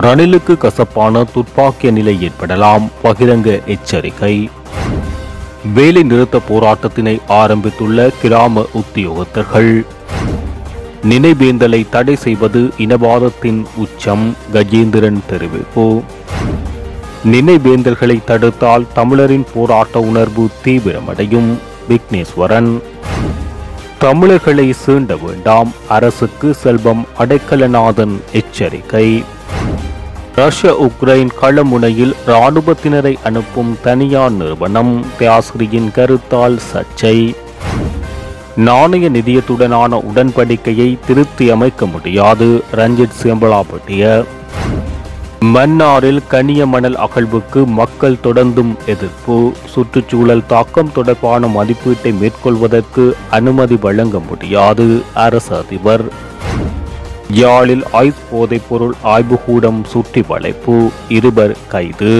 ரணிலுக்கு கசப்பான துப்பாக்கிய நிலை ஏற்படலாம், பகிரங்க எச்சரிக்கை. வேலை நிறுத்த போராட்டத்தினை ஆரம்பித்துள்ள கிராம உத்தியோகத்தர்கள். நினைவேந்தலை தடை செய்வது இனவாதத்தின் உச்சம், கஜேந்திரன் தெரிவிப்பு. நினைவேந்தல்களை தடுத்தால் தமிழரின் போராட்ட உணர்வு தீவிரமடையும், விக்னேஸ்வரன். தமிழர்களை சீண்ட வேண்டாம், அரசுக்கு செல்வம் அடைக்கலநாதன் எச்சரிக்கை. ரஷ்ய உக்ரைன் களமுனையில் இராணுவத்தினரை அனுப்பும் தனியார் நிறுவனம், தியாஸ்ரியின் கருத்தால் சர்ச்சை. நாணய நிதியத்துடனான உடன்படிக்கையை திருத்தி அமைக்க முடியாது, ரஞ்சித் சேம்பலாப்பட்டிய. மன்னாரில் கனிய மணல் அகழ்வுக்கு மக்கள் தொடர்ந்தும் எதிர்ப்பு, சுற்றுச்சூழல் தாக்கம் தொடர்பான மதிப்பீட்டை மேற்கொள்வதற்கு அனுமதி வழங்க முடியாது, அரசு அதிபர். யாழில் ஐஸ் போதைப்பொருள் ஆய்வுக்கூடம் சுற்றி வளைப்பு, 2 கைது.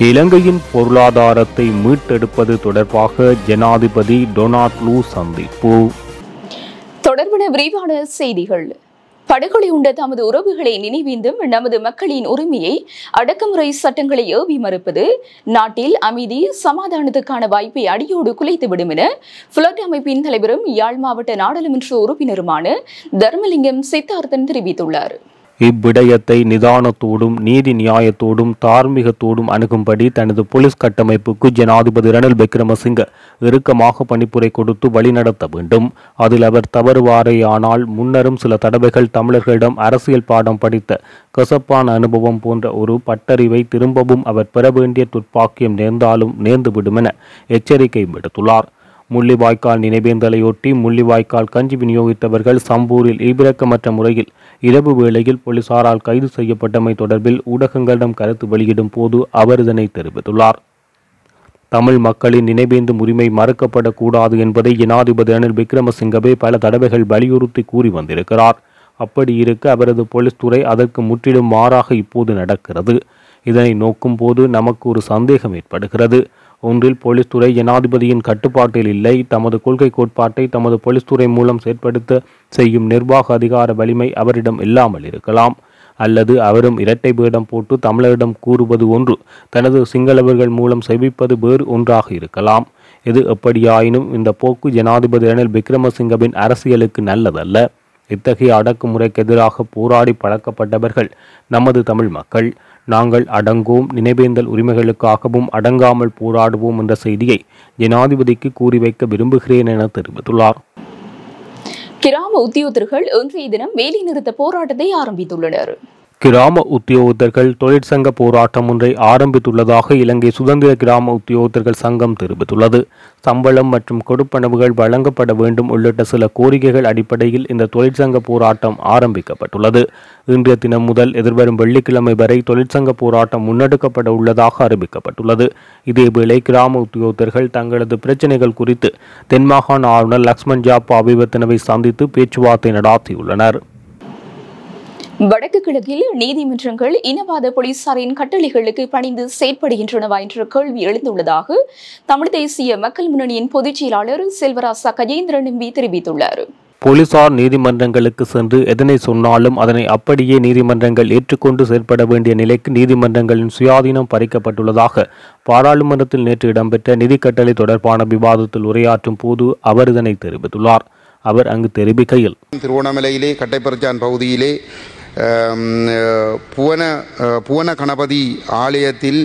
இலங்கையின் பொருளாதாரத்தை மீட்டெடுப்பது தொடர்பாக ஜனாதிபதி டொனால்ட் சந்திப்பு. தொடர்பான விரிவான செய்திகள். படுகொலை உண்ட தமது உறவுகளை நினைவேந்தும் நமது மக்களின் உரிமையை அடக்குமுறை சட்டங்களை ஏவி மறுப்பது நாட்டில் அமைதி சமாதானத்துக்கான வாய்ப்பை அடியோடு குலைத்துவிடும் என புளட் அமைப்பின் தலைவரும் யாழ் மாவட்ட நாடாளுமன்ற உறுப்பினருமான தர்மலிங்கம் சித்தார்த்தன் தெரிவித்துள்ளார். இவ்விடயத்தை நிதானத்தோடும் நீதி நியாயத்தோடும் தார்மீகத்தோடும் அணுகும்படி தனது போலீஸ் கட்டமைப்புக்கு ஜனாதிபதி ரணில் விக்ரமசிங்க இறுக்கமாக பணிப்புரை கொடுத்து வழிநடத்த வேண்டும். அதில் அவர் தவறுவாரேயானால் முன்னரும் சில தடவைகள் தமிழர்களிடம் அரசியல் பாடம் படித்த கசப்பான அனுபவம் போன்ற ஒரு பட்டறிவை திரும்பவும் அவர் பெற வேண்டிய துர்ப்பாக்கியம் நேர்ந்தாலும் நேர்ந்துவிடும் என எச்சரிக்கை விடுத்துள்ளார். முள்ளிவாய்க்கால் நினைவேந்தலையொட்டி முள்ளிவாய்க்கால் கஞ்சி விநியோகித்தவர்கள் சம்பூரில் ஈவிரக்கமற்ற முறையில் இரவு வேளையில் போலீசாரால் கைது செய்யப்பட்டமை தொடர்பில் ஊடகங்களிடம் கருத்து வெளியிடும் போது அவர் இதனை தெரிவித்துள்ளார். தமிழ் மக்களின் நினைவேந்தும் உரிமை மறுக்கப்படக்கூடாது என்பதை ஜனாதிபதி ரணில் விக்ரமசிங்கவே பல தடவைகள் வலியுறுத்தி கூறி வந்திருக்கிறார். அப்படி இருக்க அவரது போலீஸ் துறை அதற்கு முற்றிலும் மாறாக இப்போது நடக்கிறது. இதனை நோக்கும் போது நமக்கு ஒரு சந்தேகம் ஏற்படுகிறது. ஒன்றில் போலீஸ் துறை ஜனாதிபதியின் கட்டுப்பாட்டில் இல்லை, தமது கொள்கை கோட்பாட்டை தமது போலீஸ் துறை மூலம் செயற்படுத்த செய்யும் நிர்வாக அதிகார வலிமை அவரிடம் இல்லாமல் இருக்கலாம். அல்லது அவரும் இரட்டை வேடம் போட்டு தமிழரிடம் கூறுவது ஒன்று, தனது சிங்களவர்கள் மூலம் செவிப்பது வேறு ஒன்றாக இருக்கலாம். எது எப்படியாயினும் இந்த போக்கு ஜனாதிபதி ரணில் விக்ரமசிங்கவின் அரசியலுக்கு நல்லதல்ல. இத்தகைய அடக்குமுறைக்கு எதிராக போராடி பழக்கப்பட்டவர்கள் நமது தமிழ் மக்கள். நாங்கள் அடங்கோம், நினைவேந்தல் உரிமைகளுக்காகவும் அடங்காமல் போராடுவோம் என்ற செய்தியை ஜனாதிபதிக்கு கூறி வைக்க விரும்புகிறேன் என தெரிவித்துள்ளார். கிராம உத்தியோகத்தர்கள் இன்றைய தினம் வேலைநிறுத்த போராட்டத்தை ஆரம்பித்துள்ளனர். கிராம உத்தியோகத்தர்கள் தொழிற்சங்க போராட்டம் ஒன்றை ஆரம்பித்துள்ளதாக இலங்கை சுதந்திர கிராம உத்தியோகத்தர்கள் சங்கம் தெரிவித்துள்ளது. சம்பளம் மற்றும் கொடுப்பனவுகள் வழங்கப்பட வேண்டும் உள்ளிட்ட சில கோரிக்கைகள் அடிப்படையில் இந்த தொழிற்சங்க போராட்டம் ஆரம்பிக்கப்பட்டுள்ளது. இன்றைய தினம் முதல் எதிர்வரும் வெள்ளிக்கிழமை வரை தொழிற்சங்க போராட்டம் முன்னெடுக்கப்பட உள்ளதாக அறிவிக்கப்பட்டுள்ளது. இதேவேளை கிராம உத்தியோகத்தர்கள் தங்களது பிரச்சினைகள் குறித்து தென்மாகாண ஆளுநர் லக்ஷ்மன் ஜாப்பா அபிவர்த்தனவை சந்தித்து பேச்சுவார்த்தை நடத்தியுள்ளனர். வடக்கு கிழக்கில் நீதிமன்றங்கள் இனவாத போலீசாரின் கட்டளைகளுக்கு பணிந்து செயற்படுகின்றனவா என்ற கேள்வி எழுந்துள்ளதாக தமிழ் தேசிய மக்கள் முன்னணியின் பொதுச் செயலாளர் செல்வராசா கஜேந்திரன் எம்பி தெரிவித்துள்ளார். போலீசார் நீதிமன்றங்களுக்கு சென்று எதனை சொன்னாலும் அதனை அப்படியே நீதிமன்றங்கள் ஏற்றுக்கொண்டு செயற்பட வேண்டிய நிலைக்கு நீதிமன்றங்களின் சுயாதீனம் பறிக்கப்பட்டுள்ளதாக பாராளுமன்றத்தில் நேற்று இடம்பெற்ற நிதி கட்டளை தொடர்பான விவாதத்தில் உரையாற்றும் போது அவர் இதனை தெரிவித்துள்ளார். அவர் அங்கு தெரிவிக்கையில், திருவண்ணாமலையிலே கட்டைப்பரச்சான் பகுதியிலே புவன கணபதி ஆலயத்தில்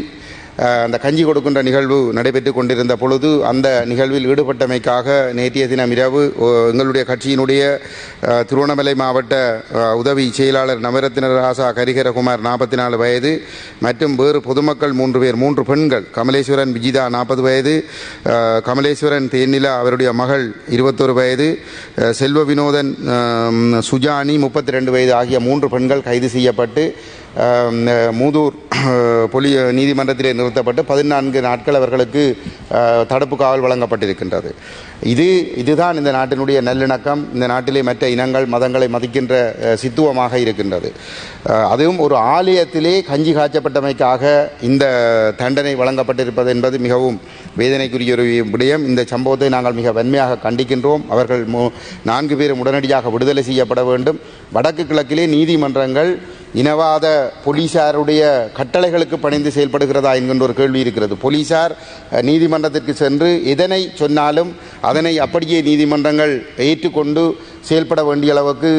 அந்த கஞ்சி கொடுக்கின்ற நிகழ்வு நடைபெற்று கொண்டிருந்த பொழுது அந்த நிகழ்வில் ஈடுபட்டமைக்காக நேற்றைய தினம் இரவு எங்களுடைய கட்சியினுடைய திருவண்ணாமலை மாவட்ட உதவி செயலாளர் நவரத்தினராசா கரிகரகுமார் 44 வயது மற்றும் வேறு பொதுமக்கள் 3 பேர், 3 பெண்கள், கமலேஸ்வரன் விஜிதா 40 வயது, கமலேஸ்வரன் தேனிலா அவருடைய மகள் 21 வயது, செல்வ வினோதன் சுஜானி 32 வயது ஆகிய 3 பெண்கள் கைது செய்யப்பட்டு மூதூர் நீதிமன்றத்திலே நிறுத்தப்பட்டு 14 நாட்கள் அவர்களுக்கு தடுப்பு காவல் வழங்கப்பட்டிருக்கின்றது. இதுதான் இந்த நாட்டினுடைய நல்லிணக்கம், இந்த நாட்டிலே மற்ற இனங்கள் மதங்களை மதிக்கின்ற சித்துவமாக இருக்கின்றது. அதுவும் ஒரு ஆலயத்திலே கஞ்சி காய்ச்சப்பட்டமைக்காக இந்த தண்டனை வழங்கப்பட்டிருப்பது என்பது மிகவும் வேதனைக்குரிய ஒரு விடயம். இந்த சம்பவத்தை நாங்கள் மிக வன்மையாக கண்டிக்கின்றோம். அவர்கள் 4 பேரும் உடனடியாக விடுதலை செய்யப்பட வேண்டும். வடக்கு கிழக்கிலே நீதிமன்றங்கள் இனவாத போலீசாருடைய கட்டளைகளுக்கு பணிந்து செயல்படுகிறதா என்கின்ற ஒரு கேள்வி இருக்கிறது. போலீசார் நீதிமன்றத்திற்கு சென்று எதனை சொன்னாலும் அதனை அப்படியே நீதிமன்றங்கள் ஏற்றுக்கொண்டு செயல்பட வேண்டிய அளவுக்கு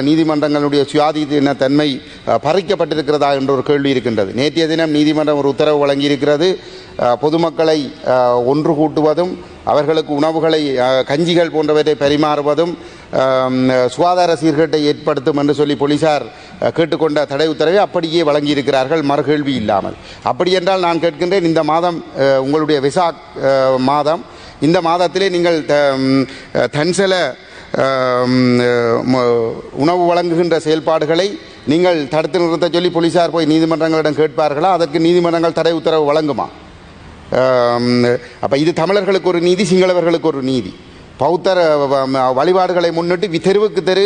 நீதிமன்றங்களுடைய சுயாதீன தன்மை பறிக்கப்பட்டிருக்கிறதா என்ற ஒரு கேள்வி இருக்கின்றது. நேற்றைய தினம் நீதிமன்றம் ஒரு உத்தரவு வழங்கியிருக்கிறது. பொதுமக்களை ஒன்று கூட்டுவதும் அவர்களுக்கு உணவுகளை கஞ்சிகள் போன்றவற்றை பரிமாறுவதும் சுகாதார சீர்கேட்டை ஏற்படுத்தும் என்று சொல்லி போலீசார் கேட்டுக்கொண்ட தடை உத்தரவை அப்படியே வழங்கியிருக்கிறார்கள், மறுகேள்வி இல்லாமல். அப்படி என்றால் நான் கேட்கின்றேன், இந்த மாதம் உங்களுடைய வெசாக் மாதம், இந்த மாதத்திலே நீங்கள் தன்சல உணவு வழங்குகின்ற செயல்பாடுகளை நீங்கள் தடுத்து நிறுத்த சொல்லி போலீசார் போய் நீதிமன்றங்களிடம் கேட்பார்களா? அதற்கு நீதிமன்றங்கள் தடை உத்தரவு வழங்குமா? அப்போ இது தமிழர்களுக்கு ஒரு நீதி, சிங்களவர்களுக்கு ஒரு நீதி. பௌத்தர் வழிபாடுகளை முன்னிட்டு தெருவுக்கு தெரு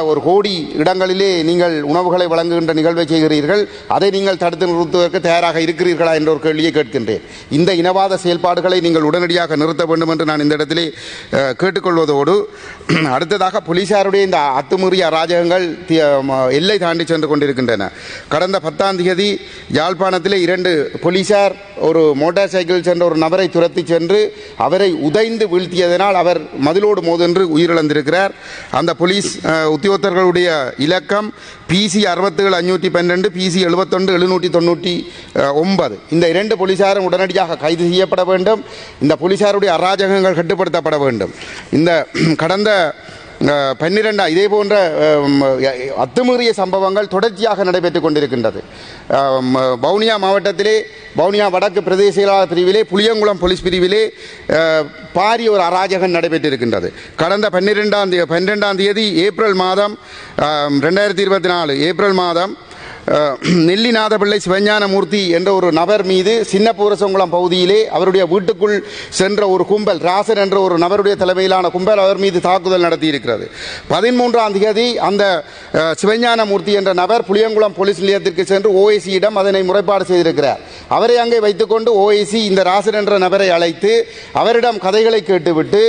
ஒரு கோடி இடங்களிலே நீங்கள் உணவுகளை வழங்குகின்ற நிகழ்வை செய்கிறீர்கள். அதை நீங்கள் தடுத்து நிறுத்துவதற்கு தயாராக இருக்கிறீர்களா என்ற ஒரு கேள்வியை கேட்கின்றேன். இந்த இனவாத செயல்பாடுகளை நீங்கள் உடனடியாக நிறுத்த வேண்டும் என்று நான் இந்த இடத்திலே கேட்டுக்கொள்வதோடு, அடுத்ததாக போலீசாருடைய இந்த அத்துமீறிய அராஜகங்கள் எல்லை தாண்டி சென்று கொண்டிருக்கின்றன. கடந்த 10ஆம் தேதி யாழ்ப்பாணத்திலே 2 போலீசார் ஒரு மோட்டார் சைக்கிள் சென்ற ஒரு நபரை துரத்தி சென்று அவரை உதைந்து வீழ்த்தியதனால் அவர் மதிலோடு மோதென்று உயிரிழந்திருக்கிறார். அந்த போலீஸ் உத்தியோகத்தர்களுடைய இலக்கம் PC 67-512, PC 71-799. இந்த 2 போலீசாரும் உடனடியாக கைது செய்யப்பட வேண்டும். இந்த போலீசாருடைய அராஜகங்கள் கட்டுப்படுத்தப்பட வேண்டும். இந்த கடந்த 12 இதே போன்ற அத்துமீறிய சம்பவங்கள் தொடர்ச்சியாக நடைபெற்றுக் கொண்டிருக்கின்றது. வவுனியா மாவட்டத்திலே வவுனியா வடக்கு பிரதேச செயலாளர் பிரிவிலே புளியங்குளம் போலீஸ் பிரிவிலே பாரிய ஒரு அராஜகம் நடைபெற்றிருக்கின்றது. கடந்த 12ஆம் தேதி ஏப்ரல் மாதம் 2024 ஏப்ரல் மாதம் நெல்லிநாதபிள்ளை சிவஞானமூர்த்தி என்ற ஒரு நபர் மீது சின்னப்பூரசங்குளம் பகுதியிலே அவருடைய வீட்டுக்குள் சென்ற ஒரு கும்பல், ராசன் என்ற ஒரு நபருடைய தலைமையிலான கும்பல் அவர் மீது தாக்குதல் நடத்தியிருக்கிறது. 13ஆம் தேதி அந்த சிவஞானமூர்த்தி என்ற நபர் புளியங்குளம் போலீஸ் நிலையத்திற்கு சென்று OIC-இடம் அதனை முறைப்பாடு செய்திருக்கிறார். அவரை அங்கே வைத்துக்கொண்டு OIC இந்த ராசன் என்ற நபரை அழைத்து அவரிடம் கதைகளை கேட்டுவிட்டு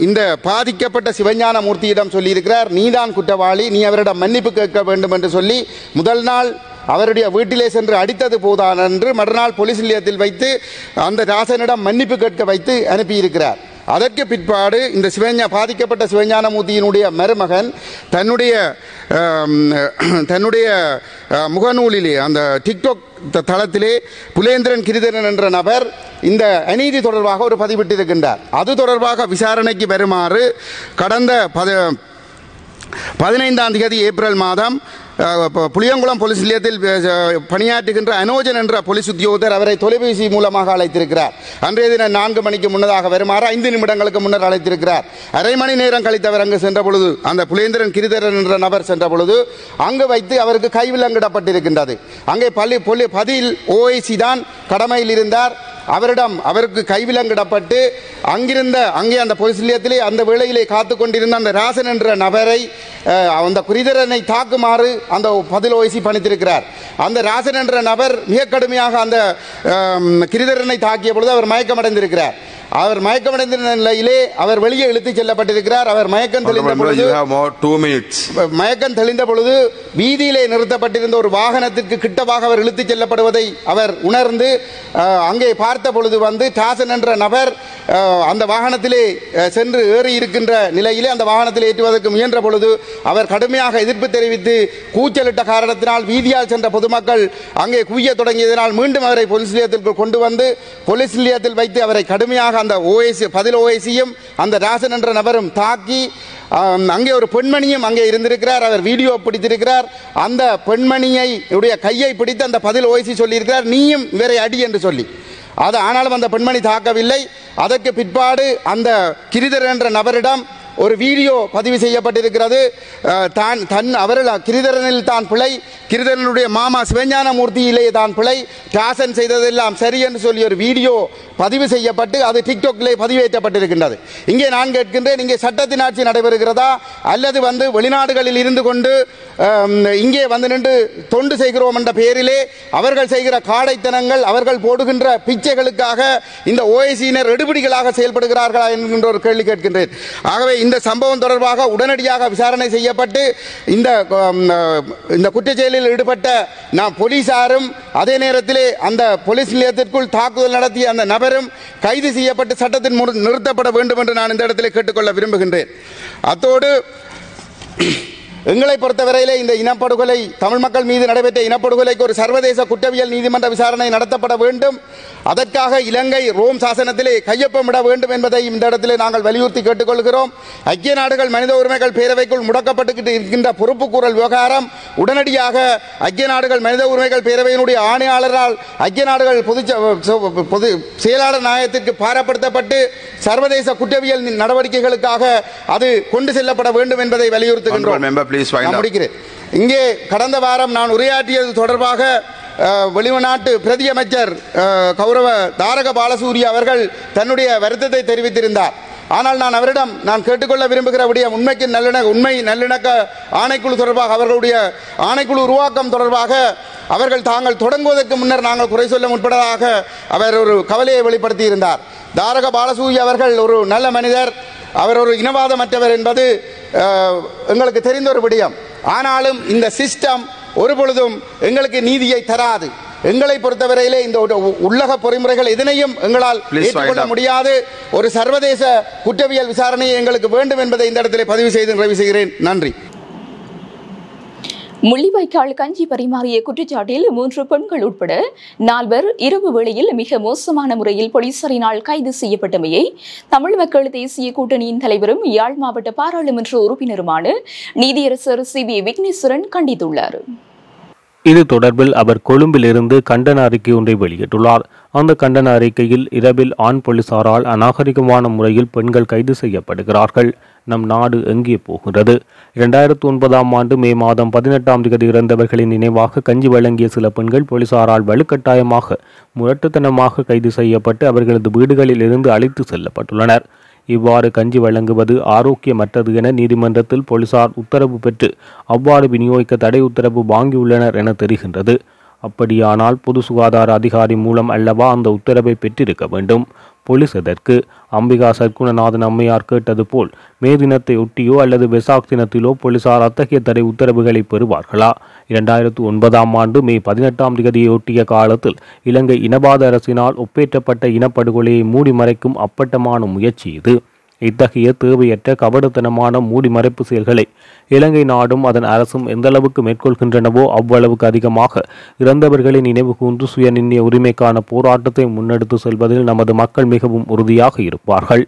இந்த பாதிக்கப்பட்ட சிவஞானமூர்த்தியிடம் சொல்லியிருக்கிறார், நீதான் குற்றவாளி, நீ அவரிடம் மன்னிப்பு கேட்க வேண்டும் என்று சொல்லி முதல் நாள் அவருடைய வீட்டிலே சென்று அடித்தது போதான் என்று மறுநாள் போலீஸ் நிலையத்தில் வைத்து அந்த ராசனிடம் மன்னிப்பு கேட்க வைத்து அனுப்பியிருக்கிறார். அதற்கு பிற்பாடு இந்த பாதிக்கப்பட்ட சிவஞானமூர்த்தியினுடைய மருமகன் தன்னுடைய முகநூலிலே அந்த டிக்டாக் தளத்திலே புலேந்திரன் கிரிதரன் என்ற நபர் இந்த அநீதி தொடர்பாக ஒரு பதிவிட்டிருக்கின்றார். அது தொடர்பாக விசாரணைக்கு வருமாறு கடந்த 15ஆம் தேதி ஏப்ரல் மாதம் புளியங்குளம் போலீஸ் நிலையத்தில் பணியாற்றுகின்ற அனோஜன் என்ற போலீஸ் உத்தியோகத்தர் அவரை தொலைபேசி மூலமாக அழைத்திருக்கிறார். அன்றைய தினம் 4 மணிக்கு முன்னதாக வருமாறு 5 நிமிடங்களுக்கு முன்னர் அழைத்திருக்கிறார். அரை மணி நேரம் கழித்தவர் அங்கு சென்ற பொழுது, அந்த புலேந்திரன் கிரிதரன் என்ற நபர் சென்ற பொழுது அங்கு வைத்து அவருக்கு கைவிலங்கிடப்பட்டிருக்கின்றது. அங்கே பதில் OIC தான் கடமையில் இருந்தார். அவருக்கு கைவிலங்கிடப்பட்டு அங்கே அந்த போலீஸ் நிலையத்திலே அந்த வேளையிலே காத்து கொண்டிருந்த அந்த ராசன் என்ற நபரை அந்த கிரிதரனை தாக்குமாறு அந்த பதில் OIC பணித்திருக்கிறார். அந்த ராசன் என்ற நபர் மிக கடுமையாக அந்த கிரிதரனை தாக்கிய பொழுது அவர் மயக்கமடைந்திருக்கிறார். அவர் மயக்கமடைந்த நிலையிலே அவர் வெளியே இழுத்துச் செல்லப்பட்டிருக்கிறார். அவர் மயக்கம் தெளிந்த பொழுது வீதியிலே நிறுத்தப்பட்டிருந்த ஒரு வாகனத்திற்கு கிட்டவாக அவர் இழுத்துச் செல்லப்படுவதை அவர் உணர்ந்து அங்கே பார்த்த பொழுது டாசன் என்ற நபர் அந்த வாகனத்திலே சென்று ஏறி இருக்கின்ற நிலையிலே அந்த வாகனத்தில் ஏற்றுவதற்கு முயன்ற பொழுது அவர் கடுமையாக எதிர்ப்பு தெரிவித்து கூச்சலிட்ட காரணத்தினால் வீதியால் சென்ற பொதுமக்கள் அங்கே குவிய தொடங்கியதனால் மீண்டும் அவரை போலீஸ் நிலையத்திற்கு கொண்டு வந்து போலீஸ் நிலையத்தில் வைத்து அவரை கடுமையாக அந்த பதில் OIC-யும் அந்த ராசன் என்ற நபரும் தாக்கி அங்கே ஒரு பெண்மணியும் அங்கே இருந்திருக்கிறார். அவர் வீடியோ பிடித்திருக்கிறார். அந்த பெண்மணியை கையை பிடித்து அந்த பதில் OIC சொல்லியிருக்கிறார், நீயும் இவரை அடி என்று சொல்லி. ஆனாலும் அந்த பெண்மணி தாக்கவில்லை. அதற்கு பிற்பாடு அந்த கிரிதரன் என்ற நபரிடம் ஒரு வீடியோ பதிவு செய்யப்பட்டிருக்கிறது. கிரிதரனில் தான் பிழை, கிரிதரனுடைய மாமா சிவஞானமூர்த்தியிலே தான் பிழை, டாசன் செய்ததெல்லாம் சரி என்று சொல்லி ஒரு வீடியோ பதிவு செய்யப்பட்டு அது டிக்டாக்லே பதிவேற்றப்பட்டிருக்கின்றது. இங்கே நான் கேட்கின்றேன், இங்கே சட்டத்தின் ஆட்சி நடைபெறுகிறதா அல்லது வெளிநாடுகளில் இருந்து கொண்டு இங்கே நின்று தொண்டு செய்கிறோம் என்ற பெயரிலே அவர்கள் செய்கிற காடைத்தனங்கள், அவர்கள் போடுகின்ற பிச்சைகளுக்காக இந்த OIC-யினர் எடுபிடிகளாக செயல்படுகிறார்களா என்கின்ற ஒரு கேள்வி கேட்கின்றேன். ஆகவே இந்த சம்பவம் தொடர்பாக உடனடியாக விசாரணை செய்யப்பட்டு இந்த குற்றச்செயலில் ஈடுபட்ட போலீசாரும் அதே நேரத்திலே அந்த போலீஸ் நிலையத்திற்குள் தாக்குதல் நடத்திய அந்த நபரும் கைது செய்யப்பட்டு சட்டத்தின் முன் நிறுத்தப்பட வேண்டும் என்று நான் இந்த இடத்திலே கேட்டுக்கொள்ள விரும்புகின்றேன். அத்தோடு எங்களை பொறுத்தவரையிலே இந்த இனப்படுகொலை தமிழ் மக்கள் மீது நடைபெற்ற இனப்படுகொலைக்கு ஒரு சர்வதேச குற்றவியல் நீதிமன்ற விசாரணை நடத்தப்பட வேண்டும். அதற்காக இலங்கை ரோம் சாசனத்திலே கையொப்பமிட வேண்டும் என்பதை இந்த இடத்திலே நாங்கள் வலியுறுத்தி கேட்டுக்கொள்கிறோம். ஐக்கிய நாடுகள் மனித உரிமைகள் பேரவைக்குள் முடக்கப்பட்டு இருக்கின்ற பொறுப்புக்கூறல் விவகாரம் உடனடியாக ஐக்கிய நாடுகள் மனித உரிமைகள் பேரவையினுடைய ஆணையாளரால் ஐக்கிய நாடுகள் பொது செயலாளர் நாயகத்திற்கு பாரப்படுத்தப்பட்டு சர்வதேச குற்றவியல் நடவடிக்கைகளுக்காக அது கொண்டு செல்லப்பட வேண்டும் என்பதை வலியுறுத்துகின்றோம். இங்கே கடந்த வாரம் நான் உரையாற்றியது தொடர்பாக வெளிநாட்டு பிரதி அமைச்சர் கௌரவ தாரக பாலசூரிய அவர்கள் தன்னுடைய வருத்தத்தை தெரிவித்திருந்தார். ஆனால் நான் அவரிடம் கேட்டுக்கொள்ள விரும்புகிற உண்மை நல்லிணக்க ஆணைக்குழு தொடர்பாக அவர்களுடைய ஆணைக்குழு உருவாக்கம் தொடர்பாக அவர்கள் தாங்கள் தொடங்குவதற்கு முன்னர் நாங்கள் குறை சொல்ல முற்பட்டதாக அவர் ஒரு கவலையை வெளிப்படுத்தியிருந்தார். தாரக பாலசூரிய அவர்கள் ஒரு நல்ல மனிதர், அவர் ஒரு இனவாதமற்றவர் என்பது எங்களுக்கு தெரிந்த ஒரு விடயம். ஆனாலும் இந்த சிஸ்டம் ஒரு பொழுதும் எங்களுக்கு நீதியை தராது. எங்களை பொறுத்தவரையிலே இந்த உள்ளக பொறிமுறைகள் எதனையும் எங்களால் ஏற்றுக்கொள்ள முடியாது. ஒரு சர்வதேச குற்றவியல் விசாரணையை எங்களுக்கு வேண்டும் என்பதை இந்த இடத்திலே பதிவு செய்து நிறைவு செய்கிறேன். நன்றி. முள்ளிவாய்க்கால் கஞ்சி பரிமாறிய குற்றச்சாட்டில் 3 பெண்கள் உட்பட 4 இரவு வேளையில் மிக மோசமான முறையில் போலீசாரினால் கைது செய்யப்பட்டமையை தமிழ் மக்கள் தேசிய கூட்டணியின் தலைவரும் யாழ் மாவட்ட பாராளுமன்ற உறுப்பினருமான நீதியரசர் CB விக்னேஸ்வரன் கண்டித்துள்ளார். இது தொடர்பில் அவர் கொழும்பிலிருந்து கண்டன அறிக்கை ஒன்றை வெளியிட்டுள்ளார். அந்த கண்டன அறிக்கையில் இரவில் ஆண் போலீசாரால் அநாகரிகமான முறையில் பெண்கள் கைது செய்யப்படுகிறார்கள். நம் நாடு எங்கே போகிறது? 2009ஆம் ஆண்டு மே மாதம் 18ஆம் தேதி இறந்தவர்களின் நினைவாக கஞ்சி வழங்கிய சில பெண்கள் போலீசாரால் வலுக்கட்டாயமாக முரட்டுத்தனமாக கைது செய்யப்பட்டு அவர்களது வீடுகளில் இருந்து அழைத்து செல்லப்பட்டுள்ளனர். இவ்வாறு கஞ்சி வழங்குவது ஆரோக்கியமற்றது என நீதிமன்றத்தில் போலீசார் உத்தரவு பெற்று அவ்வாறு விநியோகிக்க தடை உத்தரவு வாங்கியுள்ளனர் என தெரிகின்றது. அப்படியானால் பொது சுகாதார அதிகாரி மூலம் அல்லவா அந்த உத்தரவை பெற்றிருக்க வேண்டும். போலீஸ் எதற்கு? அம்பிகா சர்க்குணநாதன் அம்மையார் கேட்டது போல் மே தினத்தை ஒட்டியோ அல்லது வெசாக் தினத்திலோ போலீசார் அத்தகைய தடை உத்தரவுகளை பெறுவார்களா? 2009ஆம் ஆண்டு மே 18ஆம் தேதியை ஒட்டிய காலத்தில் இலங்கை இனவாத அரசினால் ஒப்பேற்றப்பட்ட இனப்படுகொலையை மூடி மறைக்கும் அப்பட்டமான முயற்சி இது. இத்தகைய தேவையற்ற கபடத்தனமான மூடி மறைப்பு செயல்களை இலங்கை நாடும் அதன் அரசும் எந்தளவுக்கு மேற்கொள்கின்றனவோ அவ்வளவுக்கு அதிகமாக இறந்தவர்களின் நினைவு கூர்ந்து சுயநிர்ணய உரிமைக்கான போராட்டத்தை முன்னெடுத்து செல்வதில் நமது மக்கள் மிகவும் உறுதியாக இருப்பார்கள்.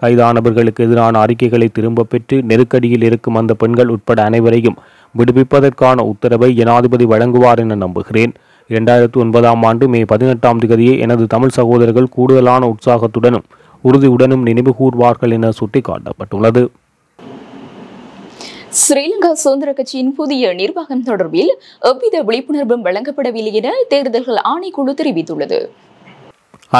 கைதானவர்களுக்கு எதிரான அறிக்கைகளை திரும்ப பெற்று நெருக்கடியில் இருக்கும் அந்த பெண்கள் உட்பட அனைவரையும் விடுவிப்பதற்கான உத்தரவை ஜனாதிபதி வழங்குவார் என நம்புகிறேன். 2009ஆம் ஆண்டு மே 18ஆம் தேதியே எனது தமிழ் சகோதரர்கள் கூடுதலான உற்சாகத்துடனும் உறுதியுடனும் நினைவு கூர்வார்கள் என சுட்டிக்காட்டப்பட்டுள்ளது. ஸ்ரீலங்கா சுதந்திர கட்சியின் புதிய நிர்வாகம் தொடர்பில் எவ்வித விழிப்புணர்வும் வழங்கப்படவில்லை என தேர்தல்கள் ஆணைக்குழு தெரிவித்துள்ளது.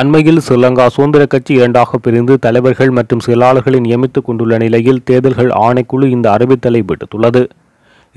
அண்மையில் ஸ்ரீலங்கா சுதந்திர கட்சி 2ஆக பிரிந்து தலைவர்கள் மற்றும் செயலாளர்களை நியமித்துக் கொண்டுள்ள நிலையில் தேர்தல்கள் ஆணைக்குழு இந்த அறிவித்தலை விடுத்துள்ளது.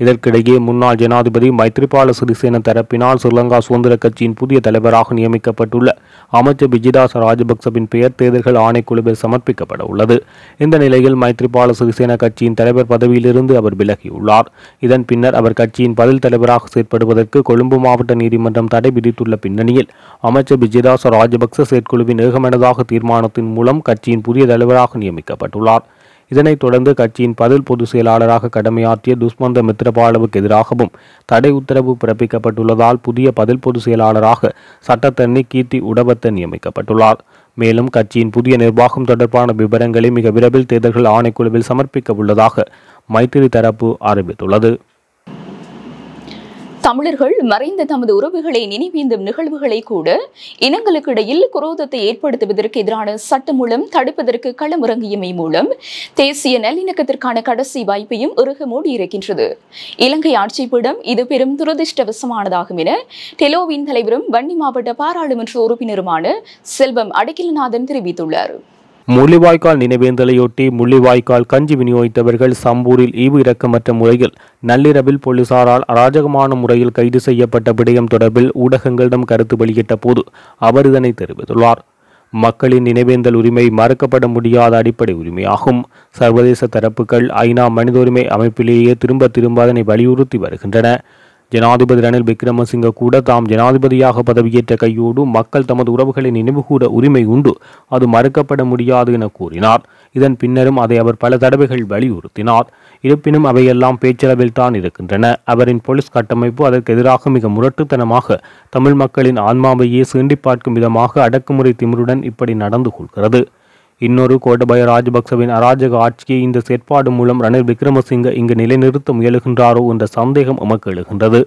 இதற்கிடையே முன்னாள் ஜனாதிபதி மைத்ரிபால சிறிசேன தரப்பினால் ஸ்ரீலங்கா சுதந்திர கட்சியின் புதிய தலைவராக நியமிக்கப்பட்டுள்ள அமைச்சர் விஜிதாச ராஜபக்சவின் பெயர் தேர்தல்கள் ஆணைக்குழுவில் சமர்ப்பிக்கப்பட உள்ளது. இந்த நிலையில் மைத்ரிபால சிறிசேன கட்சியின் தலைவர் பதவியிலிருந்து அவர் விலகியுள்ளார். இதன் பின்னர் அவர் கட்சியின் பதில் தலைவராக செயற்படுவதற்கு கொழும்பு மாவட்ட நீதிமன்றம் தடை விதித்துள்ள பின்னணியில் அமைச்சர் விஜிதாச ராஜபக்ச செயற்குழுவின் ஏகமனதாக தீர்மானத்தின் மூலம் கட்சியின் புதிய தலைவராக நியமிக்கப்பட்டுள்ளார். இதனைத் தொடர்ந்து கட்சியின் பதில் பொதுச் செயலாளராக கடமையாற்றிய துஷ்மந்த மித்ரபாலவுக்கு எதிராகவும் தடை உத்தரவு பிறப்பிக்கப்பட்டுள்ளதால் புதிய பதில் பொதுச் செயலாளராக சட்டத்தரணி கீர்த்தி உடவத்த நியமிக்கப்பட்டுள்ளார். மேலும் கட்சியின் புதிய நிர்வாகம் தொடர்பான விவரங்களை மிக விரைவில் தேர்தல்கள் ஆணைக்குழுவில் சமர்ப்பிக்க உள்ளதாக மைத்திரி தரப்பு அறிவித்துள்ளது. தமிழர்கள் மறைந்த தமது உறவுகளை நினைவேந்தும் நிகழ்வுகளை கூட இனங்களுக்கு இடையில் குரோதத்தை ஏற்படுத்துவதற்கு எதிரான சட்டம் மூலம் தடுப்பதற்கு களமிறங்கியமை மூலம் தேசிய நல்லிணக்கத்திற்கான கடைசி வாய்ப்பையும் இறுக மூடியிருக்கின்றது. இலங்கை ஆட்சிப்பிடம் இது பெரும் துரதிருஷ்டவசமானதாகும் என டெலோவின் தலைவரும் வன்னி மாவட்ட பாராளுமன்ற உறுப்பினருமான செல்வம் அடைக்கலநாதன் தெரிவித்துள்ளார். முள்ளிவாய்க்கால் நினைவேந்தலையொட்டி முள்ளிவாய்க்கால் கஞ்சி விநியோகித்தவர்கள் சம்பூரில் ஈவு இரக்கமற்ற முறையில் நள்ளிரவில் போலீசாரால் அராஜகமான முறையில் கைது செய்யப்பட்ட விடயம் தொடர்பில் ஊடகங்களிடம் கருத்து வெளியிட்ட போது அவர் இதனை தெரிவித்துள்ளார். மக்களின் நினைவேந்தல் உரிமை மறுக்கப்பட முடியாத அடிப்படை உரிமையாகும். சர்வதேச தரப்புகள் ஐநா மனித உரிமை அமைப்பிலேயே திரும்ப திரும்ப அதனை வலியுறுத்தி வருகின்றன. ஜனாதிபதி ரணில் விக்ரமசிங்க கூட தாம் ஜனாதிபதியாக பதவியேற்ற கையோடு மக்கள் தமது உறவுகளை நினைவுகூர உரிமை உண்டு, அது மறுக்கப்பட முடியாது என கூறினார். இதன் பின்னரும் அதை அவர் பல தடவைகள் வலியுறுத்தினார். இருப்பினும் அவையெல்லாம் பேச்சளவில் தான் இருக்கின்றன. அவரின் போலீஸ் கட்டமைப்பு அதற்கு எதிராக மிக முரட்டுத்தனமாக தமிழ் மக்களின் ஆன்மாவையே சீண்டி பார்க்கும் விதமாக அடக்குமுறை திமிருடன் இப்படி நடந்து கொள்கிறது. இன்னொரு கோட்டபய ராஜபக்சவின் அராஜக ஆட்சியை இந்த செயற்பாடு மூலம் ரணில் விக்ரமசிங்க இங்கு நிலைநிறுத்த முயலுகின்றாரோ என்ற சந்தேகம் எமக்கு எழுகின்றது.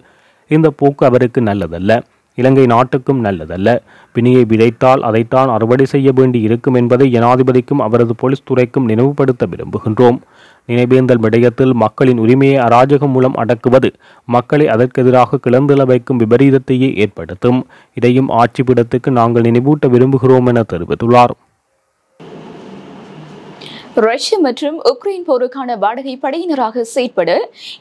இந்த போக்கு அவருக்கு நல்லதல்ல, இலங்கை நாட்டுக்கும் நல்லதல்ல. பிணியை விதைத்தால் அதைத்தான் அறுவடை செய்ய வேண்டி இருக்கும் என்பதை ஜனாதிபதிக்கும் அவரது போலீஸ் துறைக்கும் நினைவுபடுத்த விரும்புகின்றோம். நினைவேந்தல் விடயத்தில் மக்களின் உரிமையை அராஜகம் மூலம் அடக்குவது மக்களை அதற்கெதிராக கிளந்தெழ வைக்கும் விபரீதத்தையே ஏற்படுத்தும். இதையும் ஆட்சிப்பிடத்துக்கு நாங்கள் நினைவூட்ட விரும்புகிறோம் என தெரிவித்துள்ளார். ரஷ்யா மற்றும் உக்ரைன் போருக்கான வாடகை படையினராக செயற்பட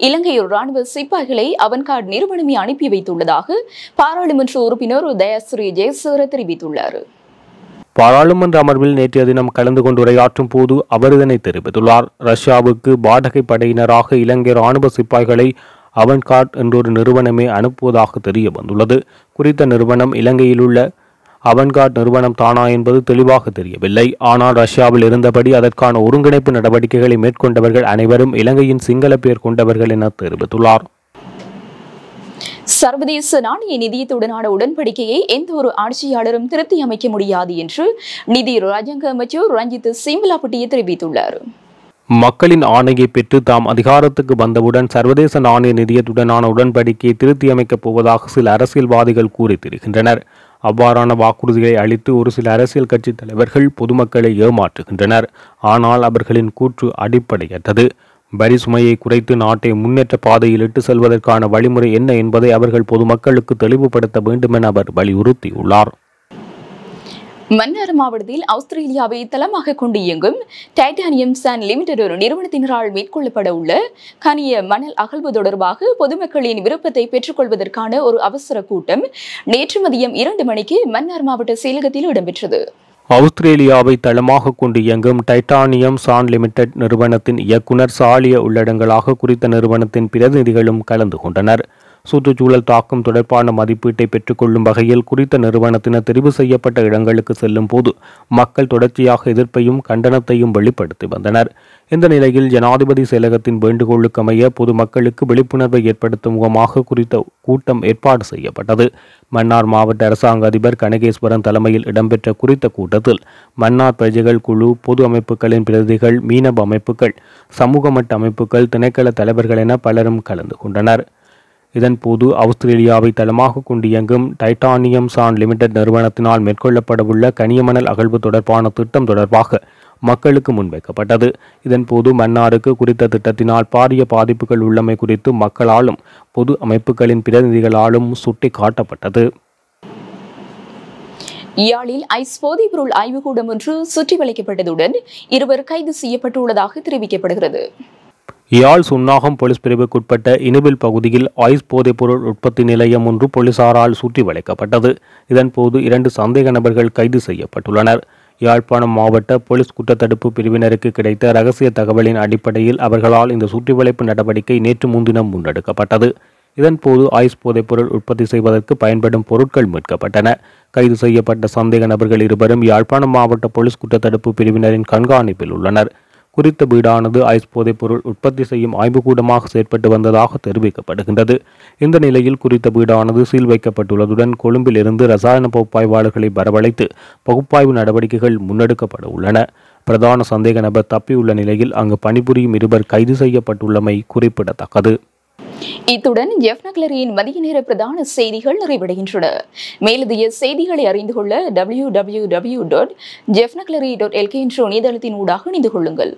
இலங்கை ராணுவ சிப்பாய்களை அவன்கார்ட் நிறுவனமே அனுப்பி வைத்துள்ளதாக பாராளுமன்ற உறுப்பினர் தயாஸ்ரீ ஜெயசேகர தெரிவித்துள்ளார். பாராளுமன்ற அமர்வில் நேற்றைய தினம் கலந்து கொண்டு உரையாற்றும் போது அவர் இதனை தெரிவித்துள்ளார். ரஷ்யாவுக்கு வாடகை படையினராக இலங்கை ராணுவ சிப்பாய்களை அவன்கார்ட் என்றொரு நிறுவனமே அனுப்புவதாக தெரிய வந்துள்ளது. குறித்த நிறுவனம் இலங்கையில் உள்ள அவன்கார்ட் நிறுவனம் தானா என்பது தெளிவாக தெரியவில்லை. ஆனால் ரஷ்யாவில் இருந்தபடி அதற்கான ஒருங்கிணைப்பு நடவடிக்கைகளை மேற்கொண்டவர்கள் அனைவரும் இலங்கையின் சிங்கள பெயர் கொண்டவர்கள் என தெரிவித்துள்ளார். சர்வதேச நாணய நிதியத்துடனான உடன்படிக்கையை எந்த ஒரு ஆட்சியாளரும் திருத்தி அமைக்க முடியாது என்று நிதி ராஜாங்க அமைச்சர் ரஞ்சித் சிம்லாபட்டிய தெரிவித்துள்ளார். மக்களின் ஆணையை பெற்று தாம் அதிகாரத்துக்கு வந்தவுடன் சர்வதேச நாணய நிதியத்துடனான உடன்படிக்கையை திருத்தி அமைக்கப் போவதாக சில அரசியல்வாதிகள் கூறித்திருக்கின்றனர். அவ்வாறான வாக்குறுதிகளை அளித்து ஒரு சில அரசியல் கட்சி தலைவர்கள் பொதுமக்களை ஏமாற்றுகின்றனர். ஆனால் அவர்களின் கூற்று அடிப்படையற்றது. வரி சுமையை குறைத்து நாட்டை முன்னேற்ற பாதையில் இட்டு செல்வதற்கான வழிமுறை என்ன என்பதை அவர்கள் பொதுமக்களுக்கு தெளிவுபடுத்த வேண்டும் என அவர் வலியுறுத்தியுள்ளார். மன்னார் மாவட்டத்தில் ஆஸ்திரேலியாவை தளமாக கொண்டு இயங்கும் டைட்டானியம் சாண்ட் லிமிடெட் ஒரு நிறுவனத்தினரால் மேற்கொள்ளப்பட உள்ள கனிய மணல் அகழ்வு தொடர்பாக பொதுமக்களின் விருப்பத்தை பெற்றுக்கொள்வதற்கான ஒரு அவசர கூட்டம் நேற்று மதியம் 2 மணிக்கு மன்னார் மாவட்ட செயலகத்தில் இடம்பெற்றது. ஆஸ்திரேலியாவை தளமாக கொண்டு இயங்கும் டைட்டானியம் சாண்ட் லிமிடெட் நிறுவனத்தின் இயக்குனர் சாலிய உள்ளடங்களாக குறித்த நிறுவனத்தின் பிரதிநிதிகளும் கலந்து கொண்டனர். சுற்றுச்சூழல் தாக்கம் தொடர்பான மதிப்பீட்டை பெற்றுக்கொள்ளும் வகையில் குறித்த நிறுவனத்தினர் தெரிவு செய்யப்பட்ட இடங்களுக்கு செல்லும் போது மக்கள் தொடர்ச்சியாக எதிர்ப்பையும் கண்டனத்தையும் வெளிப்படுத்தி வந்தனர். இந்த நிலையில் ஜனாதிபதி செயலகத்தின் வேண்டுகோளுக்கமைய பொதுமக்களுக்கு விழிப்புணர்வை ஏற்படுத்தும் முகமாக குறித்த கூட்டம் ஏற்பாடு செய்யப்பட்டது. மன்னார் மாவட்ட அரசாங்க அதிபர் கனகேஸ்வரன் தலைமையில் இடம்பெற்ற குறித்த கூட்டத்தில் மன்னார் பிரஜைகள் குழு, பொது அமைப்புகளின் பிரதிகள், மீனவ அமைப்புகள், சமூக மட்ட அமைப்புகள், திணைக்கள தலைவர்கள் என பலரும் கலந்து கொண்டனர். இதன்போது ஆஸ்திரேலியாவை தளமாக கொண்டு இயங்கும் டைட்டானியம் சாண்ட் லிமிடெட் நிறுவனத்தினால் மேற்கொள்ளப்படவுள்ள கனியமணல் அகழ்வு தொடர்பான திட்டம் தொடர்பாக மக்களுக்கு முன்வைக்கப்பட்டது. இதன்போது மன்னாருக்கு குறித்த திட்டத்தினால் பாரிய பாதிப்புகள் உள்ளமை குறித்து மக்களாலும் பொது அமைப்புகளின் பிரதிநிதிகளாலும் சுட்டி காட்டப்பட்டது. யாழில் ஐஸ் போதைப்பொருள் ஆய்வுக்கூடம் ஒன்று சுற்றி வளைக்கப்பட்டதுடன் 2 கைது செய்யப்பட்டுள்ளதாக தெரிவிக்கப்படுகிறது. யாழ் சுன்னாகம் போலீஸ் பிரிவுக்குட்பட்ட இனுவில் பகுதியில் ஐஸ் போதைப்பொருள் உற்பத்தி நிலையம் ஒன்று போலீசாரால் சுற்றி வளைக்கப்பட்டது. இதன்போது 2 சந்தேக நபர்கள் கைது செய்யப்பட்டுள்ளனர். யாழ்ப்பாணம் மாவட்ட போலீஸ் குற்றத்தடுப்பு பிரிவினருக்கு கிடைத்த இரகசிய தகவலின் அடிப்படையில் அவர்களால் இந்த சுற்றிவளைப்பு நடவடிக்கை நேற்று முன்தினம் முன்னெடுக்கப்பட்டது. இதன்போது ஐஸ் போதைப்பொருள் உற்பத்தி செய்வதற்கு பயன்படும் பொருட்கள் மீட்கப்பட்டன. கைது செய்யப்பட்ட சந்தேக நபர்கள் 2 யாழ்ப்பாணம் மாவட்ட போலீஸ் குற்றத்தடுப்பு பிரிவினரின் கண்காணிப்பில் உள்ளனர். குறித்த வீடானது ஐஸ் போதைப்பொருள் உற்பத்தி செய்யும் ஆய்வுக்கூடமாக செயற்பட்டு வந்ததாக தெரிவிக்கப்படுகின்றது. இந்த நிலையில் குறித்த வீடானது சீல் வைக்கப்பட்டுள்ளதுடன் கொழும்பில் இருந்து ரசாயன பகுப்பாய்வாளர்களை வரவழைத்து பகுப்பாய்வு நடவடிக்கைகள் முன்னெடுக்கப்பட உள்ளன. பிரதான சந்தேக நபர் தப்பியுள்ள நிலையில் அங்கு பணிபுரியும் 2 கைது செய்யப்பட்டுள்ளமை குறிப்பிடத்தக்கது. இத்துடன் ஜெஃப்னக்லரியின் மதிய நேர பிரதான செய்திகள் நிறைவடைகின்றன. மேலதிக செய்திகளை அறிந்து கொள்ள www.jeffnaclery.lk என்ற இணையதளத்தின் ஊடாக இணைந்து கொள்ளுங்கள்.